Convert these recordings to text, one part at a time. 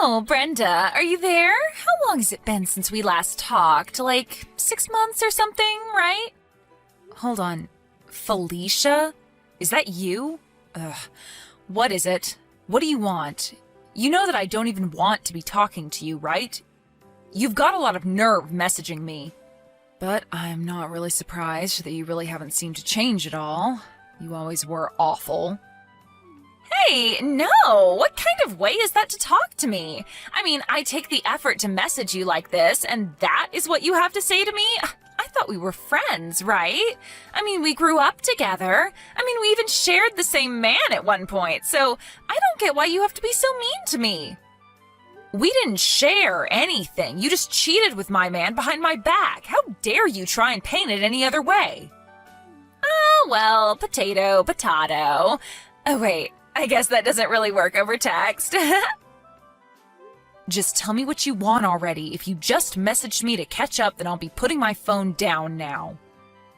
Oh, Brenda, are you there? How long has it been since we last talked? Like 6 months or something, right? Hold on. Felicia? Is that you? Ugh. What is it? What do you want? You know that I don't even want to be talking to you, right? You've got a lot of nerve messaging me. But I'm not really surprised that you really haven't seemed to change at all. You always were awful. Hey, no! What kind of way is that to talk to me? I mean, I take the effort to message you like this, and that is what you have to say to me? I thought we were friends, right? I mean, we grew up together. I mean, we even shared the same man at one point, so I don't get why you have to be so mean to me. We didn't share anything. You just cheated with my man behind my back. How dare you try and paint it any other way? Oh, well, potato, potato. Oh, wait. I guess that doesn't really work over text. Just tell me what you want already. If you just messaged me to catch up, then I'll be putting my phone down now.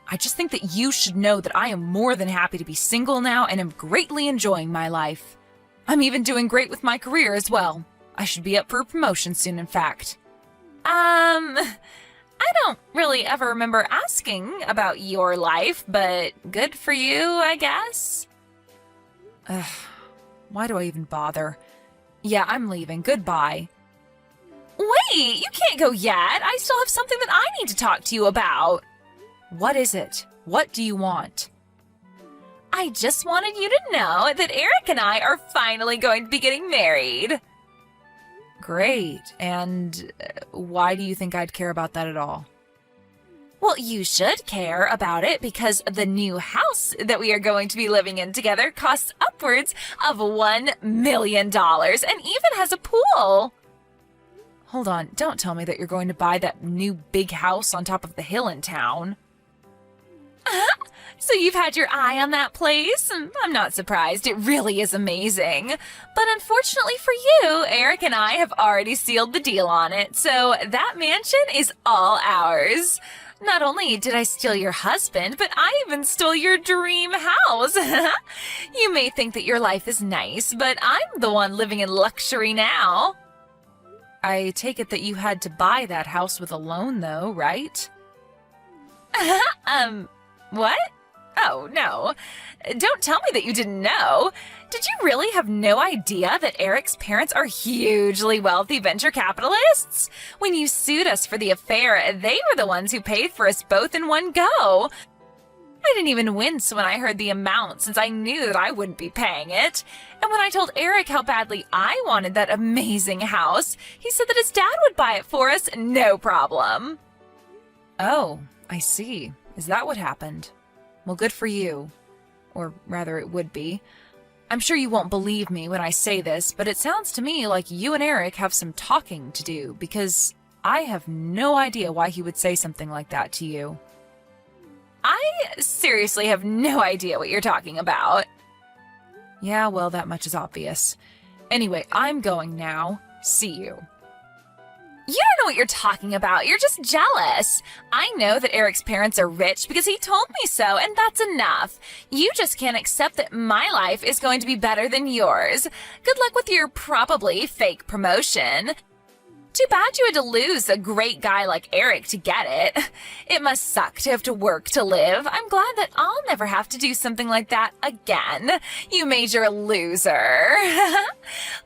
I just think that you should know that I am more than happy to be single now and am greatly enjoying my life. I'm even doing great with my career as well. I should be up for a promotion soon, in fact. I don't really ever remember asking about your life, but good for you, I guess. Ugh, why do I even bother? Yeah, I'm leaving. Goodbye. Wait, you can't go yet. I still have something that I need to talk to you about. What is it? What do you want? I just wanted you to know that Eric and I are finally going to be getting married. Great. And why do you think I'd care about that at all? Well, you should care about it because the new house that we are going to be living in together costs upwards of $1 million and even has a pool. Hold on, don't tell me that you're going to buy that new big house on top of the hill in town. So you've had your eye on that place? I'm not surprised, it really is amazing. But unfortunately for you, Eric and I have already sealed the deal on it, so that mansion is all ours. Not only did I steal your husband, but I even stole your dream house. You may think that your life is nice, but I'm the one living in luxury now. I take it that you had to buy that house with a loan, though, right? What? Oh, no. Don't tell me that you didn't know. Did you really have no idea that Eric's parents are hugely wealthy venture capitalists? When you sued us for the affair, they were the ones who paid for us both in one go. I didn't even wince when I heard the amount since I knew that I wouldn't be paying it. And when I told Eric how badly I wanted that amazing house, he said that his dad would buy it for us, no problem. Oh, I see. Is that what happened? Well, good for you. Or rather, it would be. I'm sure you won't believe me when I say this, but it sounds to me like you and Eric have some talking to do, because I have no idea why he would say something like that to you. I seriously have no idea what you're talking about. Yeah, well, that much is obvious. Anyway, I'm going now. See you. You don't know what you're talking about. You're just jealous. I know that Eric's parents are rich because he told me so, and that's enough. You just can't accept that my life is going to be better than yours. Good luck with your probably fake promotion. Too bad you had to lose a great guy like Eric to get it. It must suck to have to work to live. I'm glad that I'll never have to do something like that again. You major loser.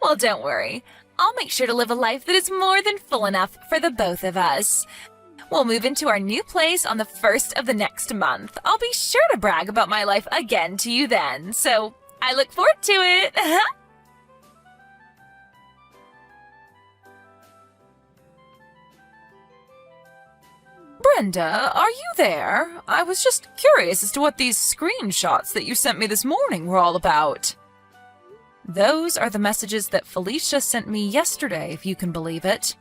Well, don't worry. I'll make sure to live a life that is more than full enough for the both of us. We'll move into our new place on the 1st of the next month. I'll be sure to brag about my life again to you then, so I look forward to it. Brenda, are you there? I was just curious as to what these screenshots that you sent me this morning were all about. Those are the messages that Felicia sent me yesterday, if you can believe it.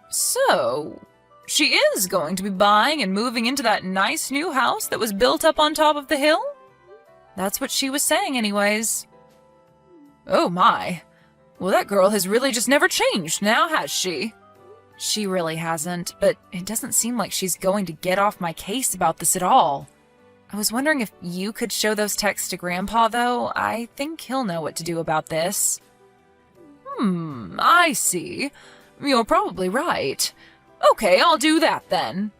So, she is going to be buying and moving into that nice new house that was built up on top of the hill? That's what she was saying anyways. Oh my. Well, that girl has really just never changed now, has she? She really hasn't, but it doesn't seem like she's going to get off my case about this at all. I was wondering if you could show those texts to Grandpa, though. I think he'll know what to do about this. I I see. You're probably right. Okay, I'll do that then.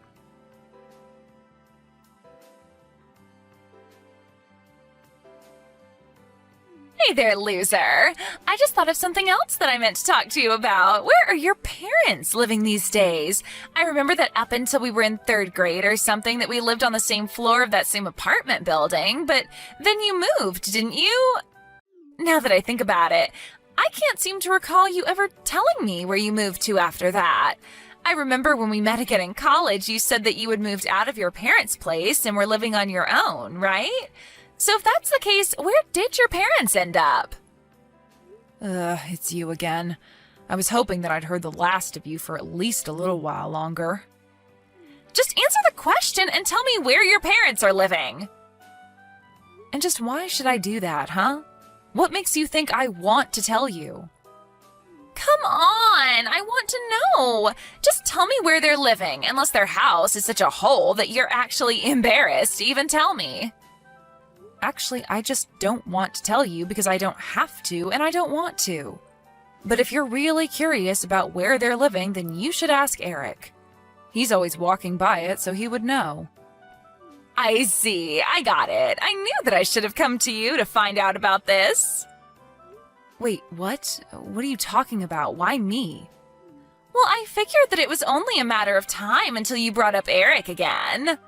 Hey there, loser. I just thought of something else that I meant to talk to you about. Where are your parents living these days? I remember that up until we were in 3rd grade or something that we lived on the same floor of that same apartment building, but then you moved, didn't you? Now that I think about it, I can't seem to recall you ever telling me where you moved to after that. I remember when we met again in college, you said that you had moved out of your parents' place and were living on your own, right? So if that's the case, where did your parents end up? It's you again. I was hoping that I'd heard the last of you for at least a little while longer. Just answer the question and tell me where your parents are living. And just why should I do that, huh? What makes you think I want to tell you? Come on, I want to know. Just tell me where they're living, unless their house is such a hole that you're actually embarrassed to even tell me. Actually, I just don't want to tell you because I don't have to and I don't want to. But if you're really curious about where they're living, then you should ask Eric. He's always walking by it, so he would know. I see. I got it. I knew that I should have come to you to find out about this. Wait, what? What are you talking about? Why me? Well, I figured that it was only a matter of time until you brought up Eric again.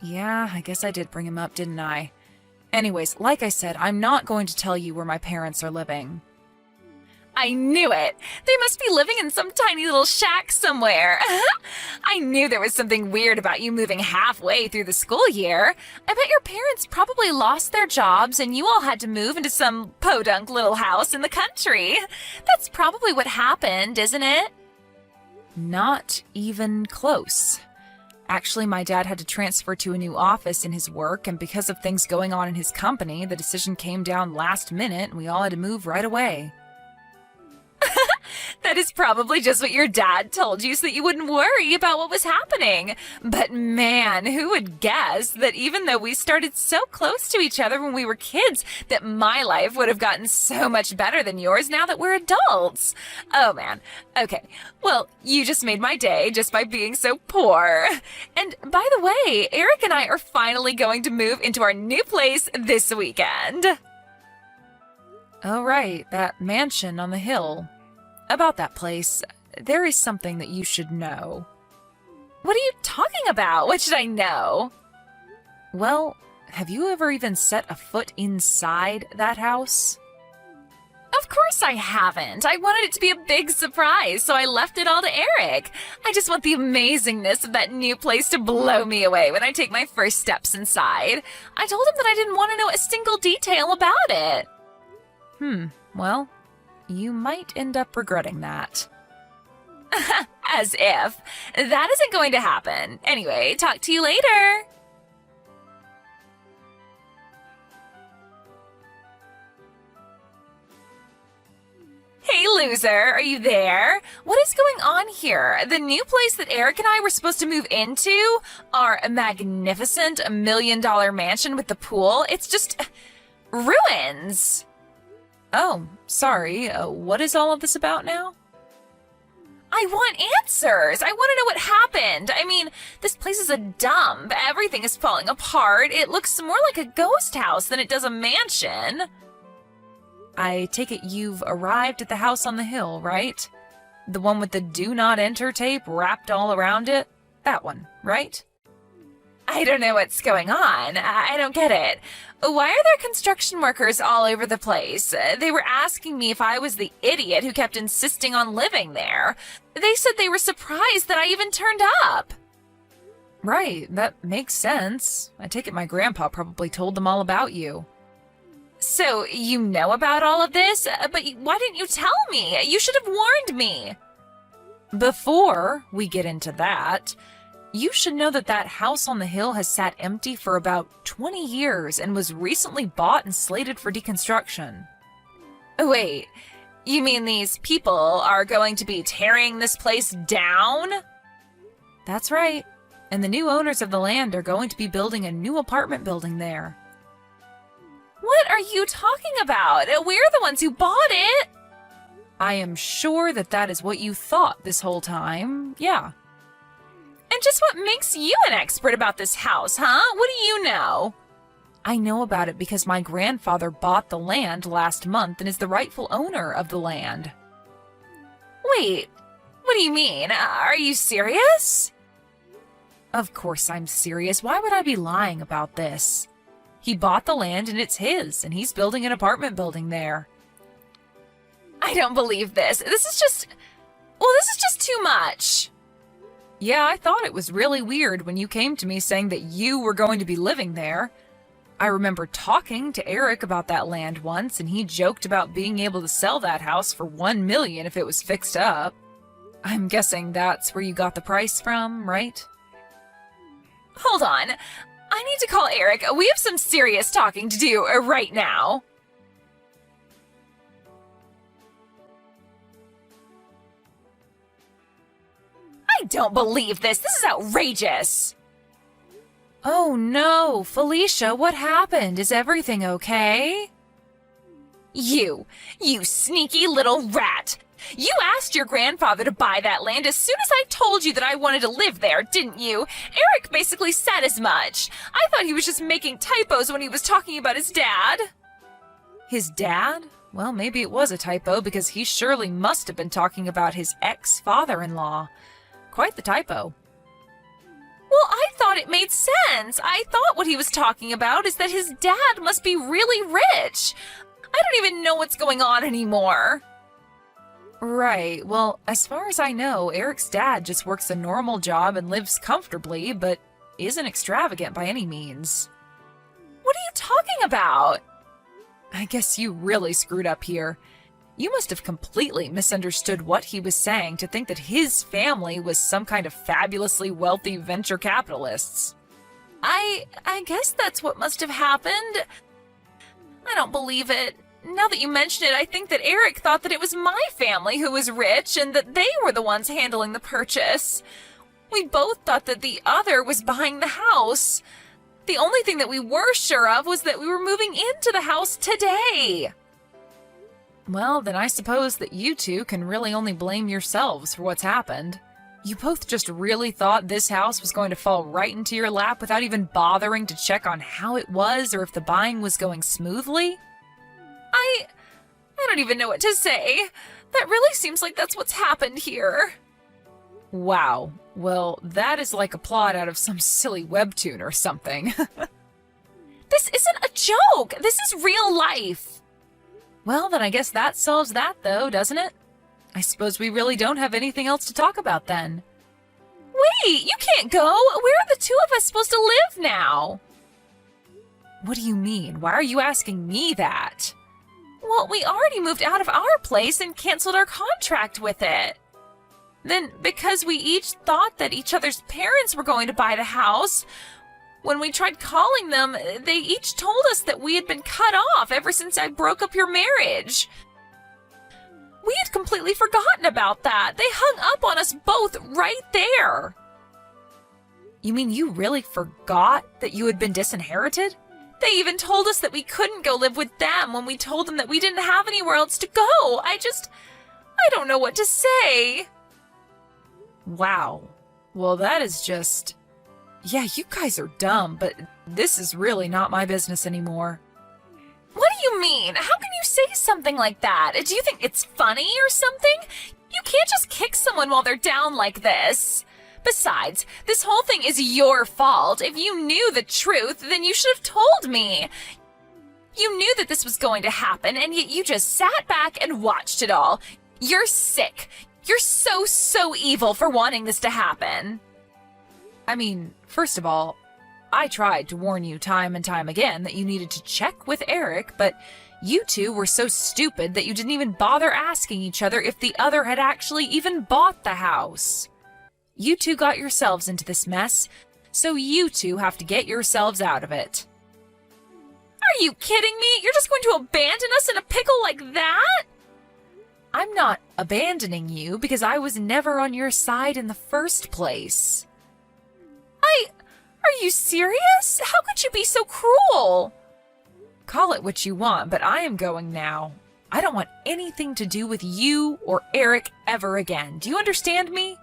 Yeah, I guess I did bring him up, didn't I? Anyways, like I said, I'm not going to tell you where my parents are living. I knew it! They must be living in some tiny little shack somewhere. I knew there was something weird about you moving halfway through the school year. I bet your parents probably lost their jobs and you all had to move into some podunk little house in the country. That's probably what happened, isn't it? Not even close. Actually, my dad had to transfer to a new office in his work, and because of things going on in his company, the decision came down last minute and we all had to move right away. That is probably just what your dad told you so that you wouldn't worry about what was happening. But man, who would guess that even though we started so close to each other when we were kids, that my life would have gotten so much better than yours now that we're adults. Oh man. Okay. Well, you just made my day just by being so poor. And by the way, Eric and I are finally going to move into our new place this weekend. Oh right, that mansion on the hill. About that place, there is something that you should know. What are you talking about? What should I know? Well, have you ever even set a foot inside that house? Of course I haven't. I wanted it to be a big surprise, so I left it all to Eric. I just want the amazingness of that new place to blow me away when I take my first steps inside. I told him that I didn't want to know a single detail about it. Well, you might end up regretting that. As if. That isn't going to happen. Anyway, talk to you later. Hey, loser, are you there? What is going on here? The new place that Eric and I were supposed to move into, our magnificent $1 million mansion with the pool, it's just ruins. Oh, sorry. What is all of this about now? I want answers. I want to know what happened. I mean, this place is a dump. Everything is falling apart. It looks more like a ghost house than it does a mansion. I take it you've arrived at the house on the hill, right? The one with the do not enter tape wrapped all around it? That one, right? I don't know what's going on. I don't get it. Why are there construction workers all over the place? They were asking me if I was the idiot who kept insisting on living there. They said they were surprised that I even turned up. Right, that makes sense. I take it my grandpa probably told them all about you. So, you know about all of this? But why didn't you tell me? You should have warned me. Before we get into that, you should know that that house on the hill has sat empty for about 20 years and was recently bought and slated for deconstruction. Wait, you mean these people are going to be tearing this place down? That's right. And the new owners of the land are going to be building a new apartment building there. What are you talking about? We're the ones who bought it. I am sure that that is what you thought this whole time, yeah. And just what makes you an expert about this house, huh? What do you know? I know about it because my grandfather bought the land last month and is the rightful owner of the land. Wait, what do you mean? Are you serious? Of course I'm serious. Why would I be lying about this? He bought the land and it's his, and he's building an apartment building there. I don't believe this. This is just too much. Yeah, I thought it was really weird when you came to me saying that you were going to be living there. I remember talking to Eric about that land once, and he joked about being able to sell that house for $1 million if it was fixed up. I'm guessing that's where you got the price from, right? Hold on. I need to call Eric. We have some serious talking to do right now. I don't believe this. This is outrageous. Oh no, Felicia, what happened? Is everything okay? You sneaky little rat. You asked your grandfather to buy that land as soon as I told you that I wanted to live there, didn't you? Eric basically said as much. I thought he was just making typos when he was talking about his dad. His dad? Well, maybe it was a typo because he surely must have been talking about his ex-father-in-law. Quite the typo. Well, I thought it made sense. I thought what he was talking about is that his dad must be really rich. I don't even know what's going on anymore. Right. Well, as far as I know, Eric's dad just works a normal job and lives comfortably, but isn't extravagant by any means. What are you talking about? I guess you really screwed up here. You must have completely misunderstood what he was saying to think that his family was some kind of fabulously wealthy venture capitalists. I guess that's what must have happened. I don't believe it. Now that you mention it, I think that Eric thought that it was my family who was rich and that they were the ones handling the purchase. We both thought that the other was buying the house. The only thing that we were sure of was that we were moving into the house today. Well, then I suppose that you two can really only blame yourselves for what's happened. You both just really thought this house was going to fall right into your lap without even bothering to check on how it was or if the buying was going smoothly? I don't even know what to say. That really seems like that's what's happened here. Wow. Well, that is like a plot out of some silly webtoon or something. This isn't a joke. This is real life. Well, then I guess that solves that, though, doesn't it? I suppose we really don't have anything else to talk about, then. Wait, you can't go! Where are the two of us supposed to live now? What do you mean? Why are you asking me that? Well, we already moved out of our place and canceled our contract with it. Then, because we each thought that each other's parents were going to buy the house, when we tried calling them, they each told us that we had been cut off ever since I broke up your marriage. We had completely forgotten about that. They hung up on us both right there. You mean you really forgot that you had been disinherited? They even told us that we couldn't go live with them when we told them that we didn't have anywhere else to go. I don't know what to say. Wow. Well, that is just... Yeah, you guys are dumb, but this is really not my business anymore. What do you mean? How can you say something like that? Do you think it's funny or something? You can't just kick someone while they're down like this. Besides, this whole thing is your fault. If you knew the truth, then you should have told me. You knew that this was going to happen, and yet you just sat back and watched it all. You're sick. You're so evil for wanting this to happen. I mean, first of all, I tried to warn you time and time again that you needed to check with Eric, but you two were so stupid that you didn't even bother asking each other if the other had actually even bought the house. You two got yourselves into this mess, so you two have to get yourselves out of it. Are you kidding me? You're just going to abandon us in a pickle like that? I'm not abandoning you because I was never on your side in the first place. Are you serious? How could you be so cruel? Call it what you want, but I am going now. I don't want anything to do with you or Eric ever again. Do you understand me?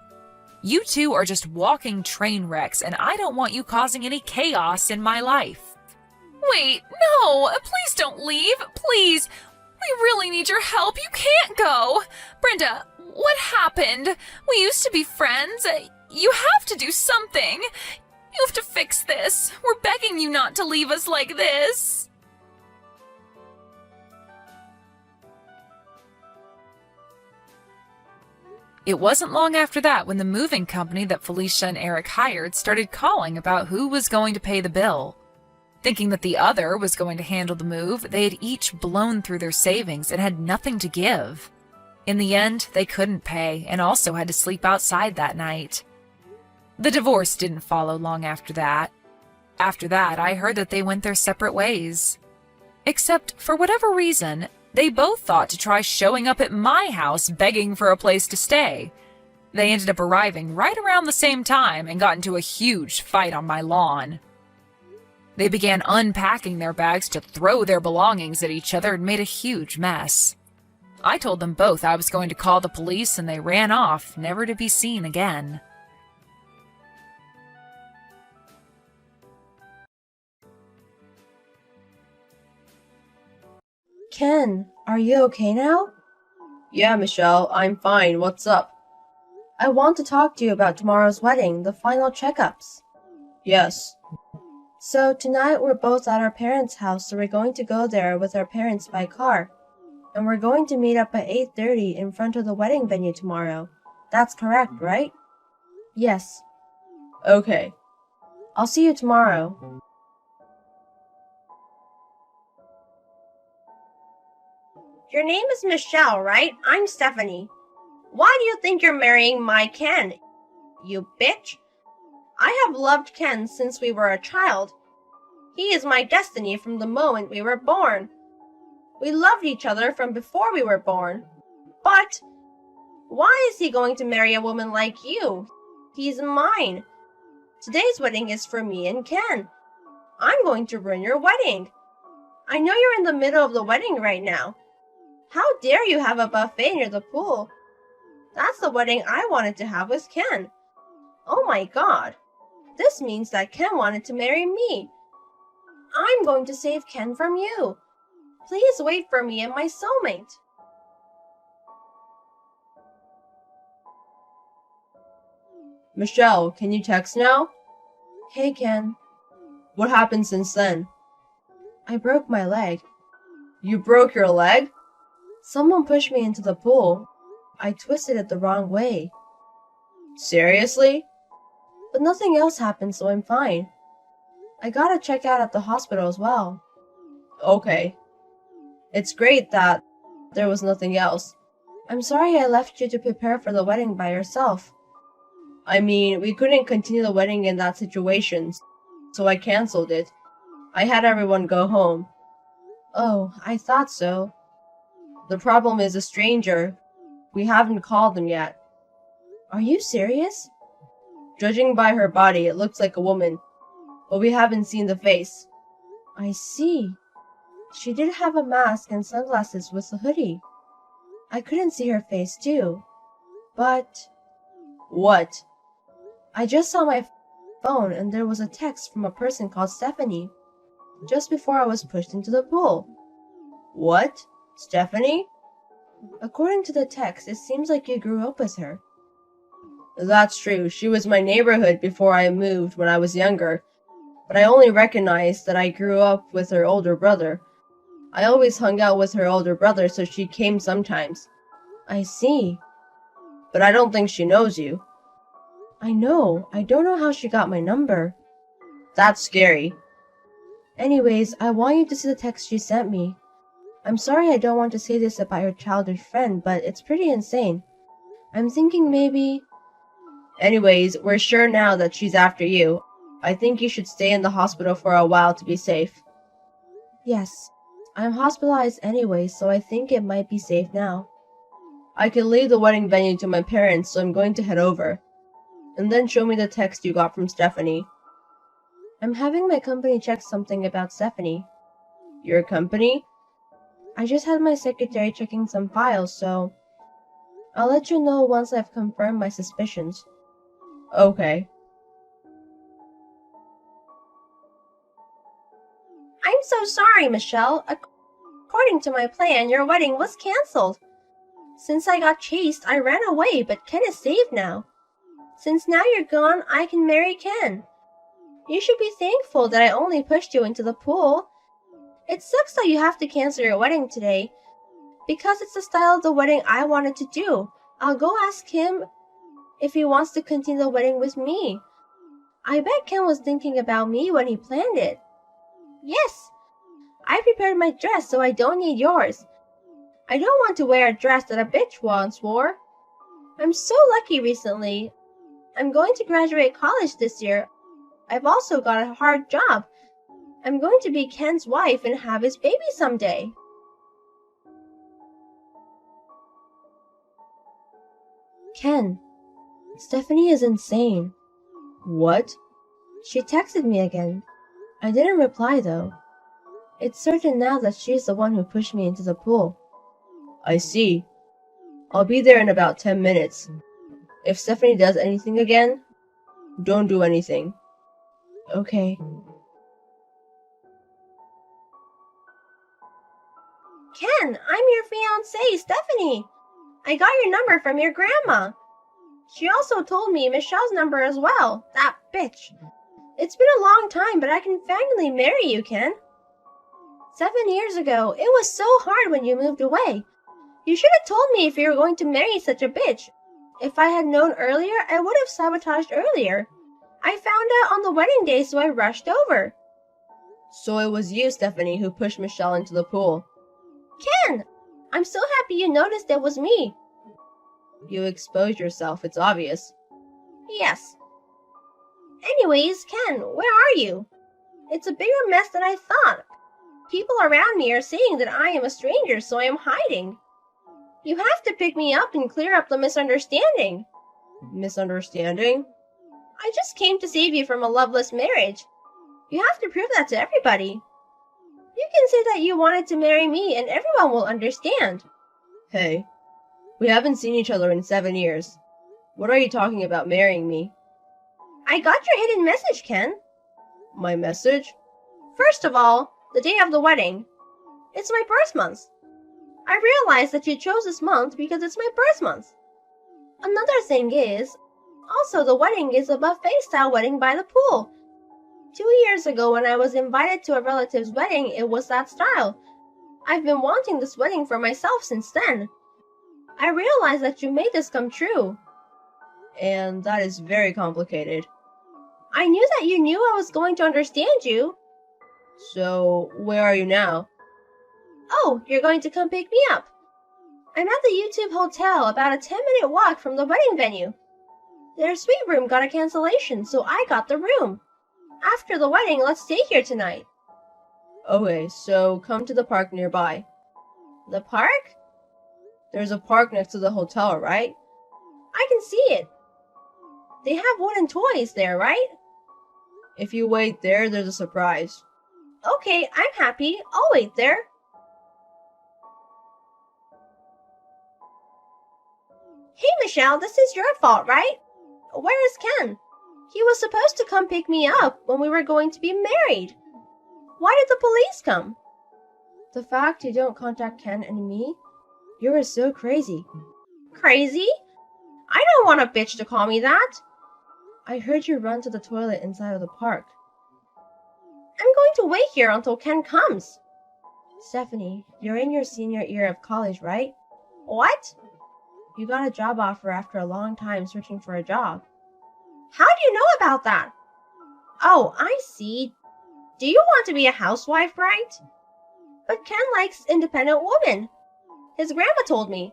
You two are just walking train wrecks, and I don't want you causing any chaos in my life. Wait, no, please don't leave, please. We really need your help. You can't go. Brenda, what happened? We used to be friends. You have to do something. You have to fix this. We're begging you not to leave us like this. It wasn't long after that when the moving company that Felicia and Eric hired started calling about who was going to pay the bill. Thinking that the other was going to handle the move, they had each blown through their savings and had nothing to give. In the end, they couldn't pay and also had to sleep outside that night. The divorce didn't follow long after that. After that, I heard that they went their separate ways. Except, for whatever reason, they both thought to try showing up at my house begging for a place to stay. They ended up arriving right around the same time and got into a huge fight on my lawn. They began unpacking their bags to throw their belongings at each other and made a huge mess. I told them both I was going to call the police and they ran off, never to be seen again. Ken, are you okay now? Yeah, Michelle, I'm fine. What's up? I want to talk to you about tomorrow's wedding, the final checkups. Yes. So tonight we're both at our parents' house, so we're going to go there with our parents by car. And we're going to meet up at 8:30 in front of the wedding venue tomorrow. That's correct, right? Yes. Okay. I'll see you tomorrow. Your name is Michelle, right? I'm Stephanie. Why do you think you're marrying my Ken? You bitch. I have loved Ken since we were a child. He is my destiny from the moment we were born. We loved each other from before we were born. But why is he going to marry a woman like you? He's mine. Today's wedding is for me and Ken. I'm going to ruin your wedding. I know you're in the middle of the wedding right now. How dare you have a buffet near the pool? That's the wedding I wanted to have with Ken. Oh my god. This means that Ken wanted to marry me. I'm going to save Ken from you. Please wait for me and my soulmate. Michelle, can you text now? Hey, Ken. What happened since then? I broke my leg. You broke your leg? Someone pushed me into the pool. I twisted it the wrong way. Seriously? But nothing else happened, so I'm fine. I gotta check out at the hospital as well. Okay. It's great that there was nothing else. I'm sorry I left you to prepare for the wedding by yourself. I mean, we couldn't continue the wedding in that situation, so I canceled it. I had everyone go home. Oh, I thought so. The problem is a stranger. We haven't called them yet. Are you serious? Judging by her body, it looks like a woman, but we haven't seen the face. I see. She did have a mask and sunglasses with a hoodie. I couldn't see her face too. But... What? I just saw my phone and there was a text from a person called Stephanie, just before I was pushed into the pool. What? Stephanie? According to the text, it seems like you grew up with her. That's true. She was my neighborhood before I moved when I was younger, but I only recognized that I grew up with her older brother. I always hung out with her older brother, so she came sometimes. I see. But I don't think she knows you. I know. I don't know how she got my number. That's scary. Anyways, I want you to see the text she sent me. I'm sorry I don't want to say this about your childish friend, but it's pretty insane. I'm thinking maybe... Anyways, we're sure now that she's after you. I think you should stay in the hospital for a while to be safe. Yes. I'm hospitalized anyway, so I think it might be safe now. I can leave the wedding venue to my parents, so I'm going to head over. And then show me the text you got from Stephanie. I'm having my company check something about Stephanie. Your company? I just had my secretary checking some files, so I'll let you know once I've confirmed my suspicions. Okay. I'm so sorry, Michelle. According to my plan, your wedding was cancelled. Since I got chased, I ran away, but Ken is safe now. Since now you're gone, I can marry Ken. You should be thankful that I only pushed you into the pool. It sucks that you have to cancel your wedding today, because it's the style of the wedding I wanted to do. I'll go ask him if he wants to continue the wedding with me. I bet Ken was thinking about me when he planned it. Yes, I prepared my dress so I don't need yours. I don't want to wear a dress that a bitch once wore. I'm so lucky recently. I'm going to graduate college this year. I've also got a hard job. I'm going to be Ken's wife and have his baby someday. Ken, Stephanie is insane. What? She texted me again. I didn't reply though. It's certain now that she's the one who pushed me into the pool. I see. I'll be there in about 10 minutes. If Stephanie does anything again, don't do anything. Okay. Ken, I'm your fiancée, Stephanie. I got your number from your grandma. She also told me Michelle's number as well. That bitch. It's been a long time, but I can finally marry you, Ken. 7 years ago, it was so hard when you moved away. You should have told me if you were going to marry such a bitch. If I had known earlier, I would have sabotaged earlier. I found out on the wedding day, so I rushed over. So it was you, Stephanie, who pushed Michelle into the pool. Ken, I'm so happy you noticed it was me. You exposed yourself, it's obvious. Yes. Anyways, Ken, where are you? It's a bigger mess than I thought. People around me are saying that I am a stranger, so I am hiding. You have to pick me up and clear up the misunderstanding. Misunderstanding? I just came to save you from a loveless marriage. You have to prove that to everybody. You can say that you wanted to marry me and everyone will understand. Hey, we haven't seen each other in 7 years. What are you talking about marrying me? I got your hidden message, Ken. My message? First of all, the day of the wedding. It's my birth month. I realized that you chose this month because it's my birth month. Another thing is, also the wedding is a buffet-style wedding by the pool. 2 years ago when I was invited to a relative's wedding, it was that style. I've been wanting this wedding for myself since then. I realized that you made this come true. And that is very complicated. I knew that you knew I was going to understand you. So, where are you now? Oh, you're going to come pick me up. I'm at the YouTube Hotel, about a 10-minute walk from the wedding venue. Their suite room got a cancellation, so I got the room. After the wedding, let's stay here tonight. Okay, so come to the park nearby. The park? There's a park next to the hotel, right? I can see it. They have wooden toys there, right? If you wait there, there's a surprise. Okay, I'm happy. I'll wait there. Hey, Michelle, this is your fault, right? Where is Ken? He was supposed to come pick me up when we were going to be married. Why did the police come? The fact you don't contact Ken and me? You were so crazy. Crazy? I don't want a bitch to call me that. I heard you run to the toilet inside of the park. I'm going to wait here until Ken comes. Stephanie, you're in your senior year of college, right? What? You got a job offer after a long time searching for a job. How do you know about that? Oh, I see. Do you want to be a housewife, right? But Ken likes independent women. His grandma told me.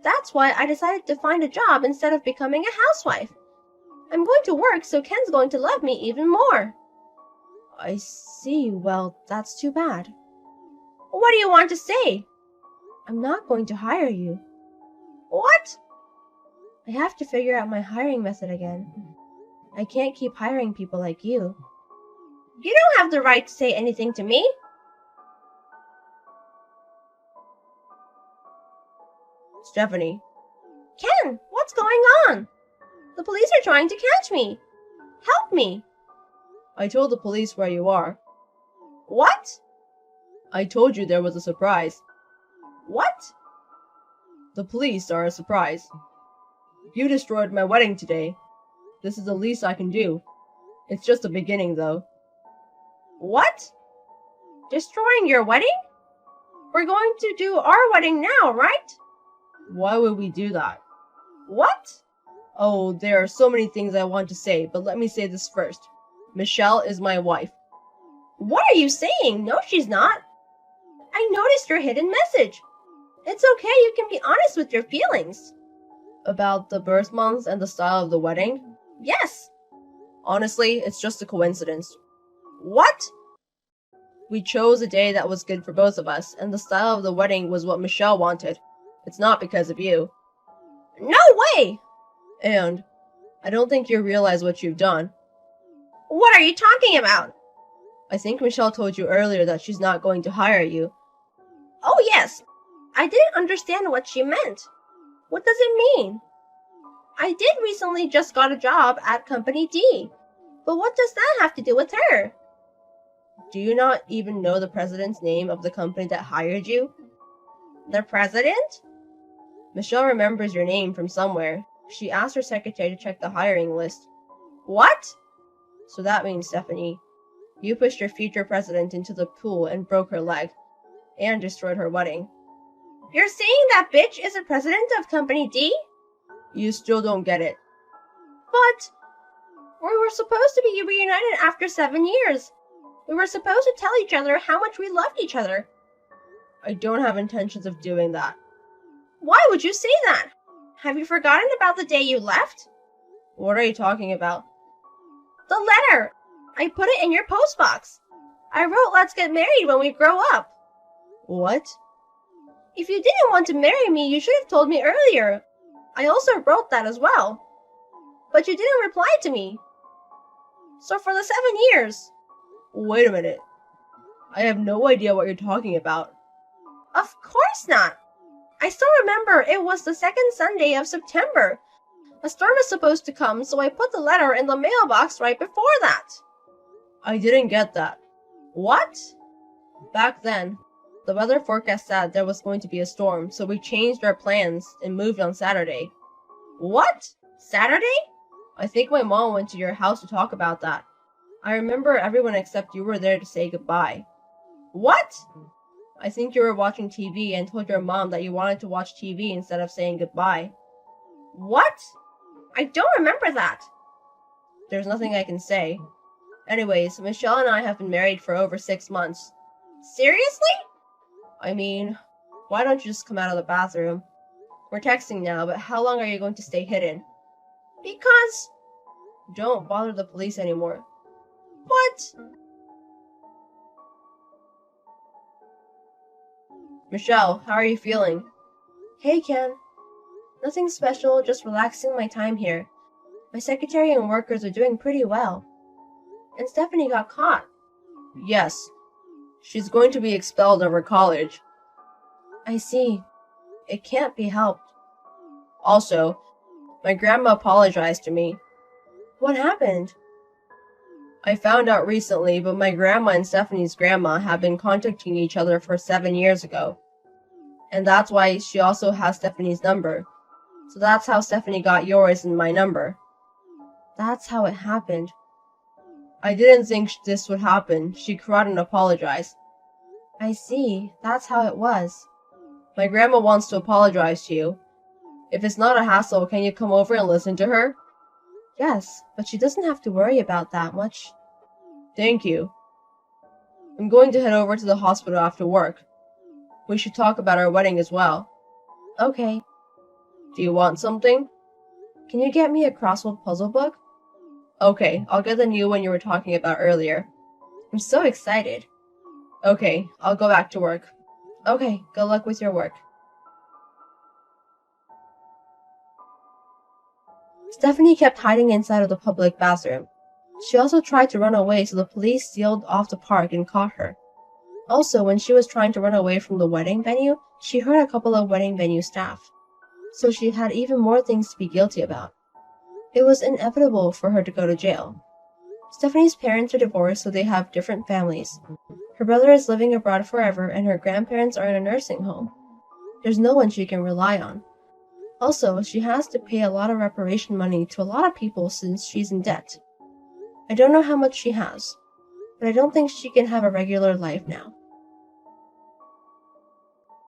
That's why I decided to find a job instead of becoming a housewife. I'm going to work, so Ken's going to love me even more. I see. Well, that's too bad. What do you want to say? I'm not going to hire you. What? I have to figure out my hiring method again. I can't keep hiring people like you. You don't have the right to say anything to me. Stephanie. Ken, what's going on? The police are trying to catch me. Help me. I told the police where you are. What? I told you there was a surprise. What? The police are a surprise. You destroyed my wedding today. This is the least I can do. It's just the beginning, though. What? Destroying your wedding? We're going to do our wedding now, right? Why would we do that? What? Oh, there are so many things I want to say, but let me say this first. Michelle is my wife. What are you saying? No, she's not. I noticed your hidden message. It's okay, you can be honest with your feelings. About the birth months and the style of the wedding? Yes. Honestly, it's just a coincidence. What? We chose a day that was good for both of us, and the style of the wedding was what Michelle wanted. It's not because of you. No way! And I don't think you realize what you've done. What are you talking about? I think Michelle told you earlier that she's not going to hire you. Oh, yes. I didn't understand what she meant. What does it mean? I did recently just got a job at Company D. But what does that have to do with her? Do you not even know the president's name of the company that hired you? The president? Michelle remembers your name from somewhere. She asked her secretary to check the hiring list. What? So that means, Stephanie, you pushed your future president into the pool and broke her leg, and destroyed her wedding. You're saying that bitch is the president of Company D? You still don't get it. But we were supposed to be reunited after 7 years. We were supposed to tell each other how much we loved each other. I don't have intentions of doing that. Why would you say that? Have you forgotten about the day you left? What are you talking about? The letter! I put it in your postbox. I wrote, let's get married when we grow up. What? If you didn't want to marry me, you should have told me earlier. I also wrote that as well. But you didn't reply to me. So for the 7 years... Wait a minute. I have no idea what you're talking about. Of course not. I still remember it was the second Sunday of September. A storm was supposed to come, so I put the letter in the mailbox right before that. I didn't get that. What? Back then, the weather forecast said there was going to be a storm, so we changed our plans and moved on Saturday. What? Saturday? I think my mom went to your house to talk about that. I remember everyone except you were there to say goodbye. What? I think you were watching TV and told your mom that you wanted to watch TV instead of saying goodbye. What? I don't remember that. There's nothing I can say. Anyways, Michelle and I have been married for over 6 months. Seriously? I mean, why don't you just come out of the bathroom? We're texting now, but how long are you going to stay hidden? Because... Don't bother the police anymore. What? Michelle, how are you feeling? Hey, Ken. Nothing special, just relaxing my time here. My secretary and workers are doing pretty well. And Stephanie got caught. Yes. She's going to be expelled of her college. I see. It can't be helped. Also, my grandma apologized to me. What happened? I found out recently, but my grandma and Stephanie's grandma have been contacting each other for 7 years ago. And that's why she also has Stephanie's number. So that's how Stephanie got yours and my number. That's how it happened. I didn't think this would happen. She cried and apologized. I see. That's how it was. My grandma wants to apologize to you. If it's not a hassle, can you come over and listen to her? Yes, but she doesn't have to worry about that much. Thank you. I'm going to head over to the hospital after work. We should talk about our wedding as well. Okay. Do you want something? Can you get me a crossword puzzle book? Okay, I'll get the new one you were talking about earlier. I'm so excited. Okay, I'll go back to work. Okay, good luck with your work. Stephanie kept hiding inside of the public bathroom. She also tried to run away, so the police sealed off the park and caught her. Also, when she was trying to run away from the wedding venue, she hurt a couple of wedding venue staff. so she had even more things to be guilty about. It was inevitable for her to go to jail. Stephanie's parents are divorced, so they have different families. Her brother is living abroad forever, and her grandparents are in a nursing home. There's no one she can rely on. Also, she has to pay a lot of reparation money to a lot of people since she's in debt. I don't know how much she has, but I don't think she can have a regular life now.